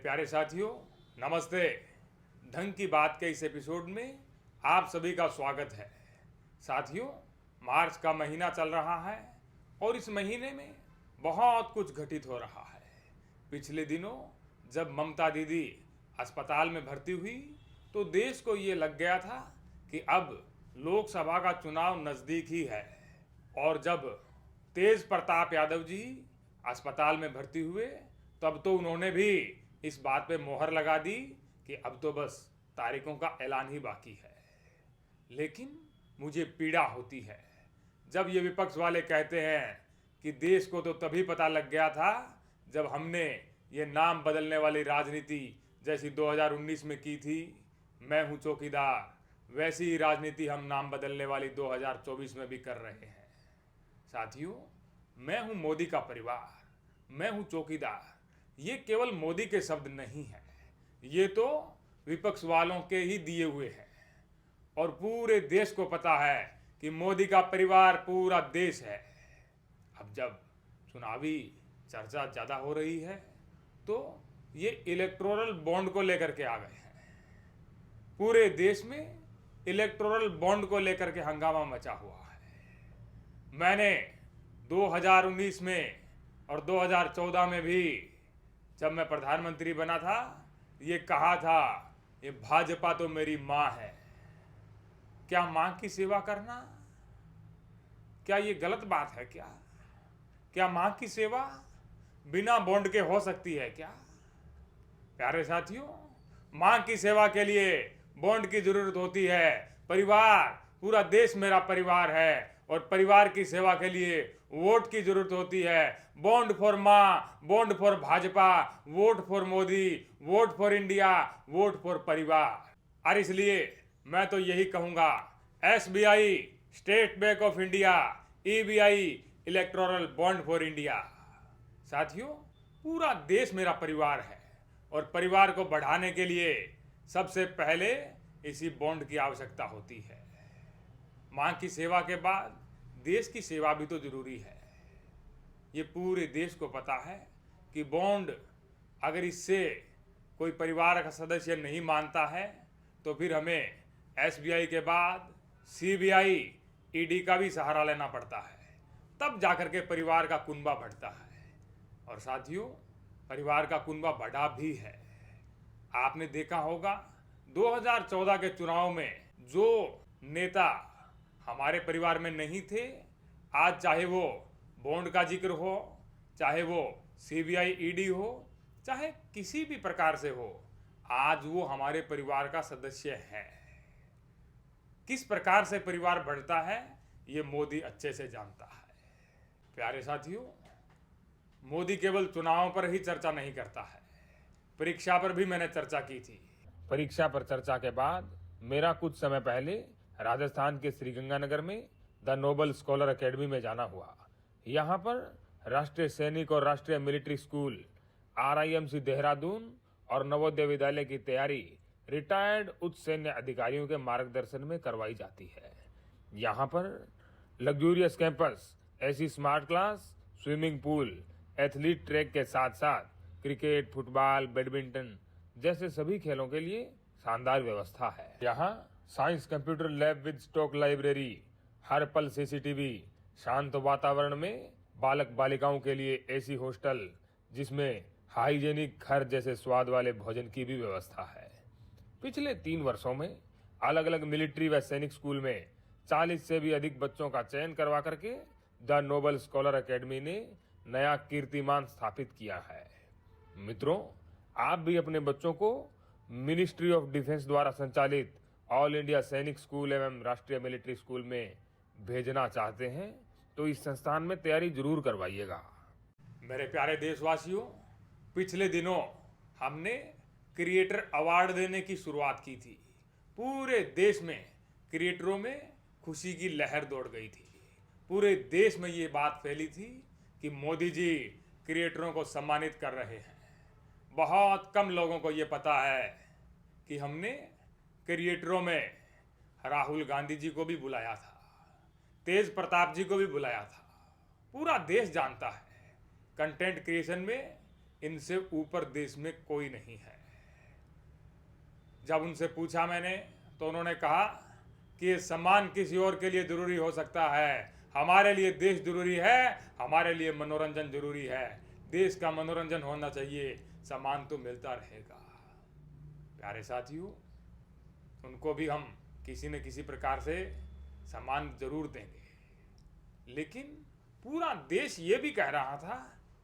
प्यारे साथियों, नमस्ते। ढंग की बात के इस एपिसोड में आप सभी का स्वागत है। साथियों, मार्च का महीना चल रहा है और इस महीने में बहुत कुछ घटित हो रहा है। पिछले दिनों जब ममता दीदी अस्पताल में भर्ती हुई तो देश को ये लग गया था कि अब लोकसभा का चुनाव नज़दीक ही है। और जब तेज प्रताप यादव जी अस्पताल में भर्ती हुए तब तो उन्होंने भी इस बात पे मोहर लगा दी कि अब तो बस तारीखों का ऐलान ही बाकी है। लेकिन मुझे पीड़ा होती है जब ये विपक्ष वाले कहते हैं कि देश को तो तभी पता लग गया था जब हमने ये नाम बदलने वाली राजनीति जैसी 2019 में की थी। मैं हूँ चौकीदार, वैसी ही राजनीति हम नाम बदलने वाली 2024 में भी कर रहे हैं। साथियों, मैं हूँ मोदी का परिवार, मैं हूँ चौकीदार, ये केवल मोदी के शब्द नहीं हैं, ये तो विपक्ष वालों के ही दिए हुए हैं। और पूरे देश को पता है कि मोदी का परिवार पूरा देश है। अब जब चुनावी चर्चा ज़्यादा हो रही है तो ये इलेक्टोरल बॉन्ड को लेकर के आ गए हैं। पूरे देश में इलेक्टोरल बॉन्ड को लेकर के हंगामा मचा हुआ है। मैंने 2019 में और 2014 में भी जब मैं प्रधानमंत्री बना था ये कहा था, ये भाजपा तो मेरी माँ है। क्या माँ की सेवा करना, क्या ये गलत बात है? क्या माँ की सेवा बिना बॉन्ड के हो सकती है क्या? प्यारे साथियों, माँ की सेवा के लिए बॉन्ड की जरूरत होती है। परिवार, पूरा देश मेरा परिवार है और परिवार की सेवा के लिए वोट की जरूरत होती है। बॉन्ड फॉर माँ, bond for Bhajpa, vote for Modi, vote for India, vote for परिवार। और इसलिए मैं तो यही कहूँगा, SBI state bank of India, EBI electoral bond for India. साथियों, पूरा देश मेरा परिवार है और परिवार को बढ़ाने के लिए सबसे पहले इसी बॉन्ड की आवश्यकता होती है। माँ की सेवा के बाद देश की सेवा भी तो जरूरी है। ये पूरे देश को पता है कि बॉन्ड अगर इससे कोई परिवार का सदस्य नहीं मानता है तो फिर हमें SBI के बाद CBI, ED का भी सहारा लेना पड़ता है। तब जाकर के परिवार का कुनबा बढ़ता है। और साथियों, परिवार का कुनबा बढ़ा भी है। आपने देखा होगा 2014 के चुनाव में जो नेता हमारे परिवार में नहीं थे, आज चाहे वो बॉन्ड का जिक्र हो, चाहे वो CBI, ED हो, चाहे किसी भी प्रकार से हो, आज वो हमारे परिवार का सदस्य है। किस प्रकार से परिवार बढ़ता है ये मोदी अच्छे से जानता है। प्यारे साथियों, मोदी केवल चुनाव पर ही चर्चा नहीं करता है, परीक्षा पर भी मैंने चर्चा की थी। परीक्षा पर चर्चा के बाद मेरा कुछ समय पहले राजस्थान के श्रीगंगानगर में द नोबल स्कॉलर एकेडमी में जाना हुआ। यहाँ पर राष्ट्रीय सैनिक और राष्ट्रीय मिलिट्री स्कूल, RIMC देहरादून और नवोदय विद्यालय की तैयारी रिटायर्ड उच्च सैन्य अधिकारियों के मार्गदर्शन में करवाई जाती है। यहाँ पर लग्जूरियस कैंपस, ऐसी smart class, swimming pool, athlete track के साथ साथ क्रिकेट, फुटबॉल, बैडमिंटन जैसे सभी खेलों के लिए शानदार व्यवस्था है। यहाँ science computer lab with stock library, हर पल CCTV, शांत वातावरण में बालक बालिकाओं के लिए AC हॉस्टल जिसमें हाइजेनिक घर जैसे स्वाद वाले भोजन की भी व्यवस्था है। पिछले 3 वर्षों में अलग अलग मिलिट्री व सैनिक स्कूल में 40 से भी अधिक बच्चों का चयन करवा करके द नोबल स्कॉलर एकेडमी ने नया कीर्तिमान स्थापित किया है। मित्रों, आप भी अपने बच्चों को मिनिस्ट्री ऑफ डिफेंस द्वारा संचालित ऑल इंडिया सैनिक स्कूल एवं राष्ट्रीय मिलिट्री स्कूल में भेजना चाहते हैं तो इस संस्थान में तैयारी जरूर करवाइएगा। मेरे प्यारे देशवासियों, पिछले दिनों हमने क्रिएटर अवार्ड देने की शुरुआत की थी। पूरे देश में क्रिएटरों में खुशी की लहर दौड़ गई थी। पूरे देश में ये बात फैली थी कि मोदी जी क्रिएटरों को सम्मानित कर रहे हैं। बहुत कम लोगों को ये पता है कि हमने क्रिएटरों में राहुल गांधी जी को भी बुलाया था, तेज प्रताप जी को भी बुलाया था। पूरा देश जानता है कंटेंट क्रिएशन में इनसे ऊपर देश में कोई नहीं है। जब उनसे पूछा मैंने तो उन्होंने कहा कि ये सम्मान किसी और के लिए ज़रूरी हो सकता है, हमारे लिए देश ज़रूरी है, हमारे लिए मनोरंजन ज़रूरी है। देश का मनोरंजन होना चाहिए, सम्मान तो मिलता रहेगा। प्यारे साथियों, उनको भी हम किसी न किसी प्रकार से सम्मान ज़रूर देंगे। लेकिन पूरा देश ये भी कह रहा था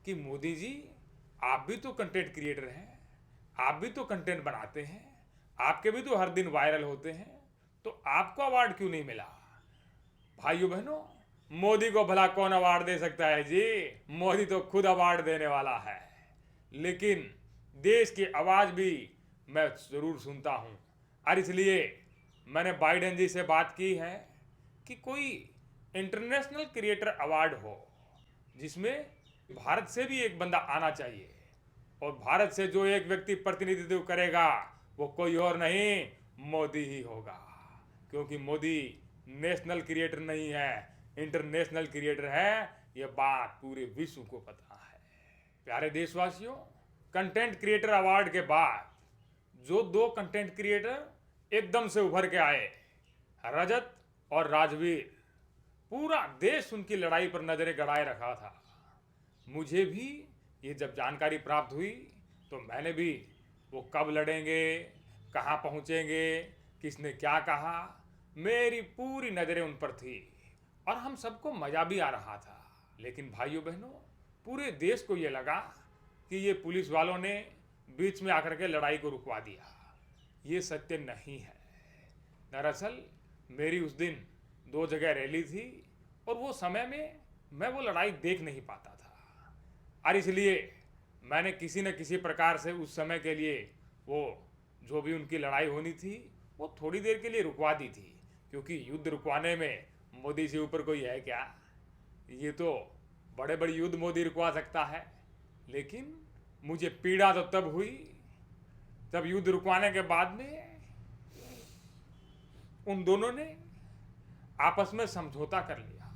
कि मोदी जी, आप भी तो कंटेंट क्रिएटर हैं, आप भी तो कंटेंट बनाते हैं, आपके भी तो हर दिन वायरल होते हैं, तो आपको अवार्ड क्यों नहीं मिला? भाइयों बहनों, मोदी को भला कौन अवार्ड दे सकता है जी? मोदी तो खुद अवार्ड देने वाला है। लेकिन देश की आवाज़ भी मैं ज़रूर सुनता हूँ, और इसलिए मैंने बाइडेन जी से बात की है कि कोई इंटरनेशनल क्रिएटर अवार्ड हो जिसमें भारत से भी एक बंदा आना चाहिए, और भारत से जो एक व्यक्ति प्रतिनिधित्व करेगा वो कोई और नहीं, मोदी ही होगा। क्योंकि मोदी नेशनल क्रिएटर नहीं है, इंटरनेशनल क्रिएटर है, ये बात पूरे विश्व को पता है। प्यारे देशवासियों, कंटेंट क्रिएटर अवार्ड के बाद जो दो कंटेंट क्रिएटर एकदम से उभर के आए, रजत और राजवीर, पूरा देश उनकी लड़ाई पर नजरें गड़ाए रखा था। मुझे भी ये जब जानकारी प्राप्त हुई तो मैंने भी वो कब लड़ेंगे, कहाँ पहुँचेंगे, किसने क्या कहा, मेरी पूरी नज़रें उन पर थी और हम सबको मज़ा भी आ रहा था। लेकिन भाइयों बहनों, पूरे देश को ये लगा कि ये पुलिस वालों ने बीच में आकर के लड़ाई को रुकवा दिया। ये सत्य नहीं है। दरअसल मेरी उस दिन 2 जगह रैली थी और वो समय में मैं वो लड़ाई देख नहीं पाता था, और इसलिए मैंने किसी न किसी प्रकार से उस समय के लिए वो जो भी उनकी लड़ाई होनी थी वो थोड़ी देर के लिए रुकवा दी थी। क्योंकि युद्ध रुकवाने में मोदी से ऊपर कोई है क्या? ये तो बड़े बड़े युद्ध मोदी रुकवा सकता है। लेकिन मुझे पीड़ा तो तब हुई जब युद्ध रुकवाने के बाद में उन दोनों ने आपस में समझौता कर लिया।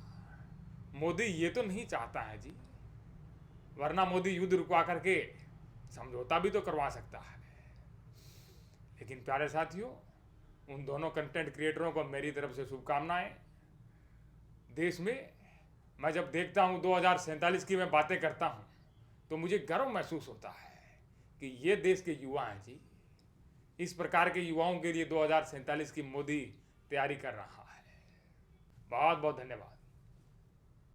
मोदी ये तो नहीं चाहता है जी, वरना मोदी युद्ध रुकवा करके समझौता भी तो करवा सकता है। लेकिन प्यारे साथियों, उन दोनों कंटेंट क्रिएटरों को मेरी तरफ से शुभकामनाएं। देश में मैं जब देखता हूँ 2047 की मैं बातें करता हूँ तो मुझे गर्व महसूस होता है कि ये देश के युवा हैं जी। इस प्रकार के युवाओं के लिए 2047 की मोदी तैयारी कर रहा है। बहुत बहुत धन्यवाद।